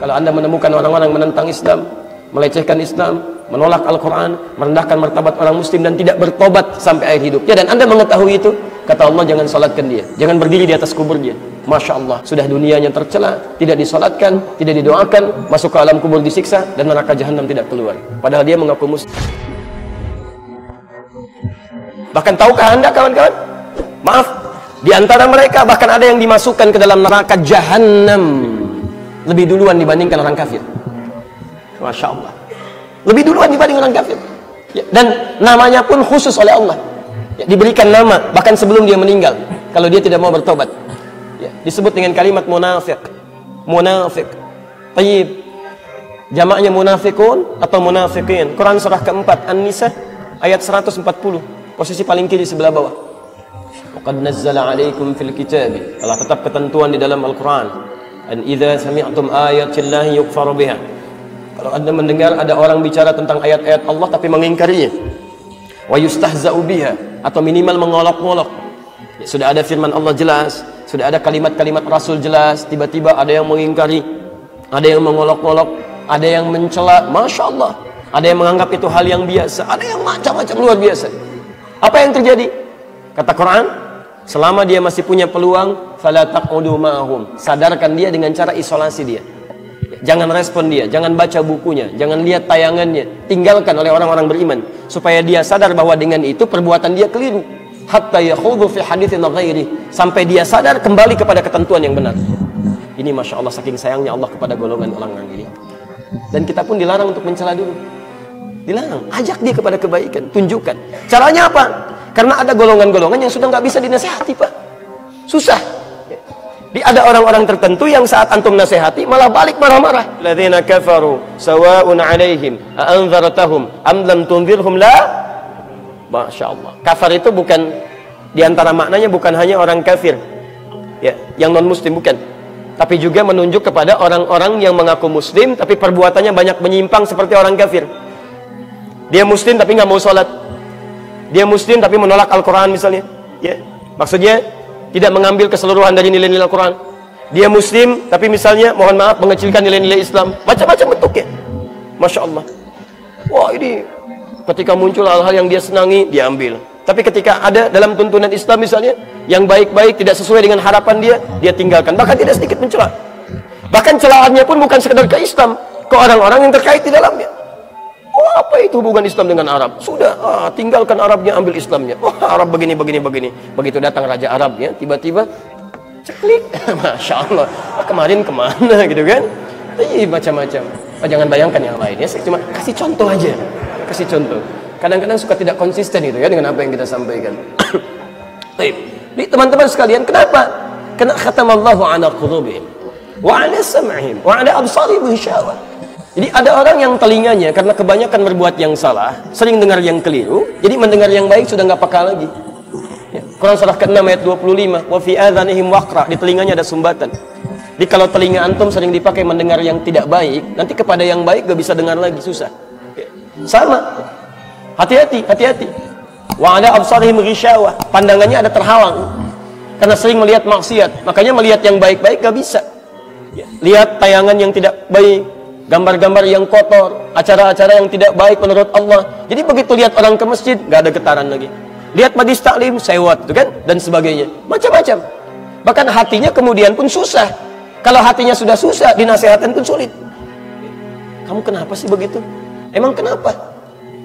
Kalau Anda menemukan orang-orang menentang Islam, melecehkan Islam, menolak Al-Quran, merendahkan martabat orang muslim dan tidak bertobat sampai akhir hidupnya, dan Anda mengetahui itu, kata Allah, jangan salatkan dia, jangan berdiri di atas kubur dia. Masya Allah, sudah dunianya tercela, tidak disalatkan, tidak didoakan, masuk ke alam kubur disiksa, dan neraka jahanam tidak keluar, padahal dia mengaku muslim. Bahkan tahukah Anda, kawan-kawan, maaf, di antara mereka bahkan ada yang dimasukkan ke dalam neraka jahanam lebih duluan dibandingkan orang kafir. Masya Allah, lebih duluan dibanding orang kafir, ya, dan namanya pun khusus oleh Allah, ya, diberikan nama bahkan sebelum dia meninggal kalau dia tidak mau bertobat, ya, disebut dengan kalimat munafik. Munafik, tayyib, jamaknya munafikun atau munafikin. Quran surah keempat An-Nisa ayat 140, posisi paling kiri sebelah bawah. Waqad nazzala 'alaikum fil kitabi, telah tetap ketentuan di dalam Al-Quran, an idza sami'tum ayatillahi yukfaru biha, kalau Anda mendengar ada orang bicara tentang ayat-ayat Allah tapi mengingkarinya, wa yustahza'u biha, atau minimal mengolok-olok, ya, sudah ada firman Allah jelas, sudah ada kalimat-kalimat Rasul jelas, tiba-tiba ada yang mengingkari, ada yang mengolok-olok, ada yang mencela, Masya Allah, ada yang menganggap itu hal yang biasa, ada yang macam-macam luar biasa. Apa yang terjadi? Kata Quran, selama dia masih punya peluang, fala taqudu ma'hum, sadarkan dia dengan cara isolasi dia. Jangan respon dia, jangan baca bukunya, jangan lihat tayangannya, tinggalkan oleh orang-orang beriman, supaya dia sadar bahwa dengan itu perbuatan dia keliru. Hatta yakhudhu fi haditsin ghairi, sampai dia sadar kembali kepada ketentuan yang benar. Ini Masya Allah, saking sayangnya Allah kepada golongan orang ini. Dan kita pun dilarang untuk mencela dulu. Dilarang, ajak dia kepada kebaikan, tunjukkan. Caranya apa? Karena ada golongan-golongan yang sudah nggak bisa dinasihati, Pak. Susah. Ada orang-orang tertentu yang saat antum nasihati malah balik marah-marah. Ladzina kafaru sawa'un 'alaihim a anzartahum am lam tunzirhum la. Masya Allah. Kafir itu bukan, diantara maknanya bukan hanya orang kafir, ya, yang non muslim, bukan, tapi juga menunjuk kepada orang-orang yang mengaku muslim tapi perbuatannya banyak menyimpang seperti orang kafir. Dia muslim tapi nggak mau sholat, dia muslim tapi menolak Al-Quran misalnya, ya, maksudnya tidak mengambil keseluruhan dari nilai-nilai Al-Quran. Dia muslim tapi misalnya, mohon maaf, mengecilkan nilai-nilai Islam, macam-macam bentuknya. Masya Allah. Wah, ini ketika muncul hal-hal yang dia senangi, dia ambil. Tapi ketika ada dalam tuntunan Islam misalnya, yang baik-baik tidak sesuai dengan harapan dia tinggalkan. Bahkan tidak sedikit mencela. Bahkan celahannya pun bukan sekedar ke Islam, ke orang-orang yang terkait di dalamnya. Oh, apa itu hubungan Islam dengan Arab? Sudah, tinggalkan Arabnya, ambil Islamnya. Oh, Arab begini. Begitu datang Raja Arabnya, tiba-tiba ceklik. Masya Allah, kemarin kemana gitu kan? Macam-macam. Jangan bayangkan yang lainnya, saya cuma kasih contoh aja. Kasih contoh. Kadang-kadang suka tidak konsisten gitu ya dengan apa yang kita sampaikan. Baik, teman-teman sekalian, kenapa? Karena khatamallahu ala qulubihim wa ala sam'ihim wa ala absarihim ghishawah. Jadi ada orang yang telinganya karena kebanyakan berbuat yang salah, sering dengar yang keliru, jadi mendengar yang baik sudah nggak peka lagi. Ya. Quran surah ke-6 ayat 25, wa fi adhanihim waqra, di telinganya ada sumbatan. Jadi kalau telinga antum sering dipakai mendengar yang tidak baik, nanti kepada yang baik gak bisa dengar lagi, susah. Ya. Sama. Hati-hati. Wa ala absarihim ghishawah, pandangannya ada terhalang karena sering melihat maksiat, makanya melihat yang baik-baik gak bisa. Ya. Lihat tayangan yang tidak baik, gambar-gambar yang kotor, acara-acara yang tidak baik menurut Allah. Jadi begitu lihat orang ke masjid, gak ada getaran lagi. Lihat majlis taklim, sewot, kan? Dan sebagainya. Macam-macam. Bahkan hatinya kemudian pun susah. Kalau hatinya sudah susah, dinasihatkan pun sulit. Kamu kenapa sih begitu? Emang kenapa?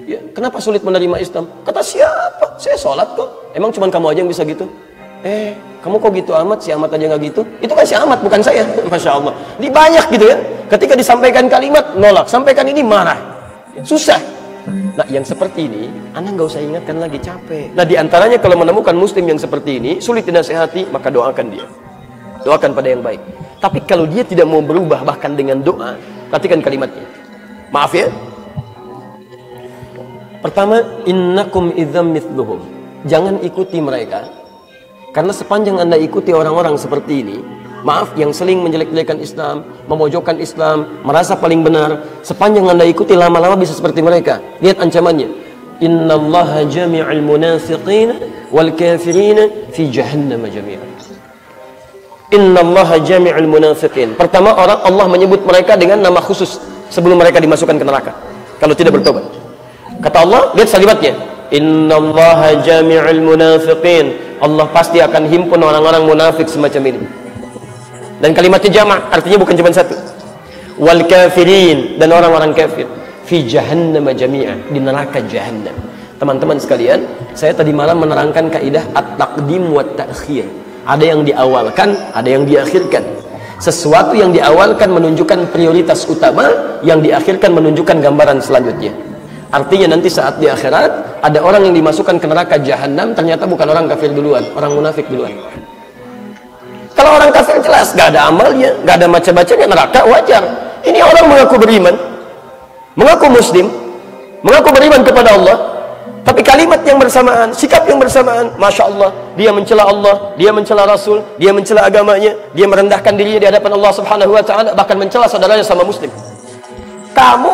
Ya, kenapa sulit menerima Islam? Kata siapa? Saya sholat kok. Emang cuma kamu aja yang bisa gitu? Kamu kok gitu amat, si amat aja nggak gitu? Itu kan si amat, bukan saya. Masya Allah. Ini banyak gitu ya. Ketika disampaikan kalimat, nolak. Sampaikan ini, marah. Susah. Nah, yang seperti ini, Anda nggak usah ingatkan lagi, capek. Nah, diantaranya kalau menemukan muslim yang seperti ini, sulit dinasihati, maka doakan dia. Doakan pada yang baik. Tapi kalau dia tidak mau berubah, bahkan dengan doa, perhatikan kalimatnya. Maaf ya. Pertama, innakum idzam mithluhum. Jangan ikuti mereka. Karena sepanjang Anda ikuti orang-orang seperti ini, maaf, yang seling menjelek-jelekan Islam, memojokkan Islam, merasa paling benar, sepanjang Anda ikuti, lama-lama bisa seperti mereka. Lihat ancamannya. Innallaha jami'al munafiqina wal kafirina fi jahannam jami'an. Innallaha jami'ul munafiqin. Pertama, Allah menyebut mereka dengan nama khusus sebelum mereka dimasukkan ke neraka kalau tidak bertobat. Kata Allah, lihat kalimatnya, innallaha jami'ul munafiqin. Allah pasti akan himpun orang-orang munafik semacam ini. Dan kalimatnya jamak, artinya bukan cuma satu. Wal kafirin, dan orang-orang kafir, fi jahannam jami'a, di neraka jahannam. Teman-teman sekalian, saya tadi malam menerangkan kaidah at-taqdim wa ta'khir. Ada yang diawalkan, ada yang diakhirkan. Sesuatu yang diawalkan menunjukkan prioritas utama, yang diakhirkan menunjukkan gambaran selanjutnya. Artinya nanti saat di akhirat ada orang yang dimasukkan ke neraka jahanam, ternyata bukan orang kafir duluan, orang munafik duluan. Kalau orang kafir jelas gak ada amalnya, gak ada baca-bacanya, neraka wajar. Ini orang mengaku beriman, mengaku muslim, mengaku beriman kepada Allah, tapi kalimat yang bersamaan, sikap yang bersamaan, Masya Allah, dia mencela Allah, dia mencela Rasul, dia mencela agamanya, dia merendahkan dirinya di hadapan Allah Subhanahu wa Ta'ala, bahkan mencela saudaranya sama muslim. Kamu,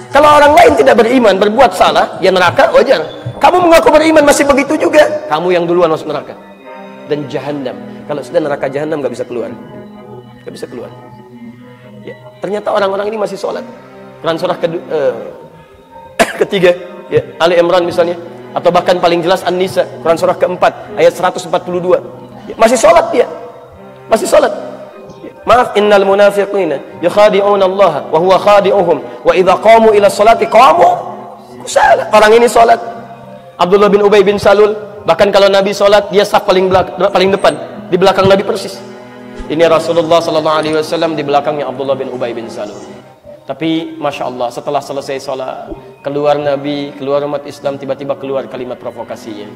kalau orang lain tidak beriman, berbuat salah, ya neraka wajar. Kamu mengaku beriman masih begitu juga, kamu yang duluan masuk neraka. Dan jahannam, kalau sudah neraka jahannam gak bisa keluar, gak bisa keluar. Ya, ternyata orang-orang ini masih sholat. Quran surah ketiga, ya, Ali Imran misalnya, atau bahkan paling jelas An-Nisa, Quran surah keempat, ayat 142. Ya, masih sholat dia, masih sholat. Maaf, innal munafiqina yukhadi'una Allah wa huwa khadi'uhum wa idza qamu ila sholati qamu kusala. Orang ini salat. Abdullah bin Ubay bin Salul, bahkan kalau Nabi salat dia saf paling depan, di belakang Nabi persis. Ini Rasulullah sallallahu alaihi wasallam, di belakangnya Abdullah bin Ubay bin Salul. Tapi Masya Allah, setelah selesai salat, keluar Nabi, keluar umat Islam, tiba-tiba keluar kalimat provokasinya.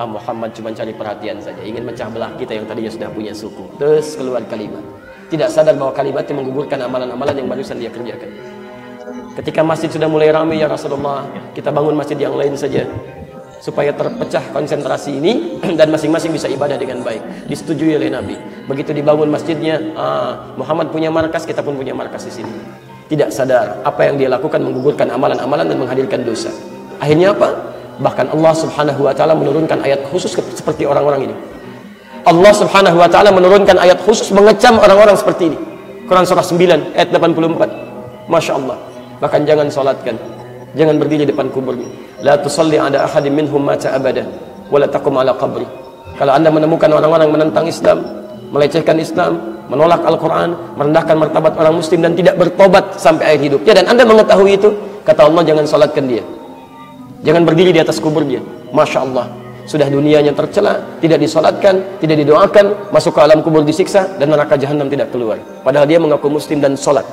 Muhammad cuma cari perhatian saja, ingin mencah belah kita yang tadinya sudah punya suku. Terus keluar kalimat, tidak sadar bahwa kalimatnya menggugurkan amalan-amalan yang barusan dia kerjakan. Ketika masjid sudah mulai ramai, ya Rasulullah, kita bangun masjid yang lain saja supaya terpecah konsentrasi ini dan masing-masing bisa ibadah dengan baik. Disetujui oleh Nabi. Begitu dibangun masjidnya, Muhammad punya markas, kita pun punya markas di sini. Tidak sadar apa yang dia lakukan menggugurkan amalan-amalan dan menghadirkan dosa. Akhirnya apa? Bahkan Allah Subhanahu wa Ta'ala menurunkan ayat khusus seperti orang-orang ini. Allah Subhanahu wa Ta'ala menurunkan ayat khusus mengecam orang-orang seperti ini. Quran surah 9 ayat 84. Masya Allah. Bahkan jangan salatkan, jangan berdiri depan kuburnya. La tusalli ala ahadin minhum mata abada wa la taqum ala qabri. Kalau Anda menemukan orang-orang menentang Islam, melecehkan Islam, menolak Al-Quran, merendahkan martabat orang muslim dan tidak bertobat sampai akhir hidupnya, dan Anda mengetahui itu, kata Allah, jangan salatkan dia, jangan berdiri di atas kubur dia. Masya Allah, sudah dunianya tercela, tidak disolatkan, tidak didoakan, masuk ke alam kubur disiksa, dan neraka jahanam tidak keluar. Padahal dia mengaku muslim dan solat.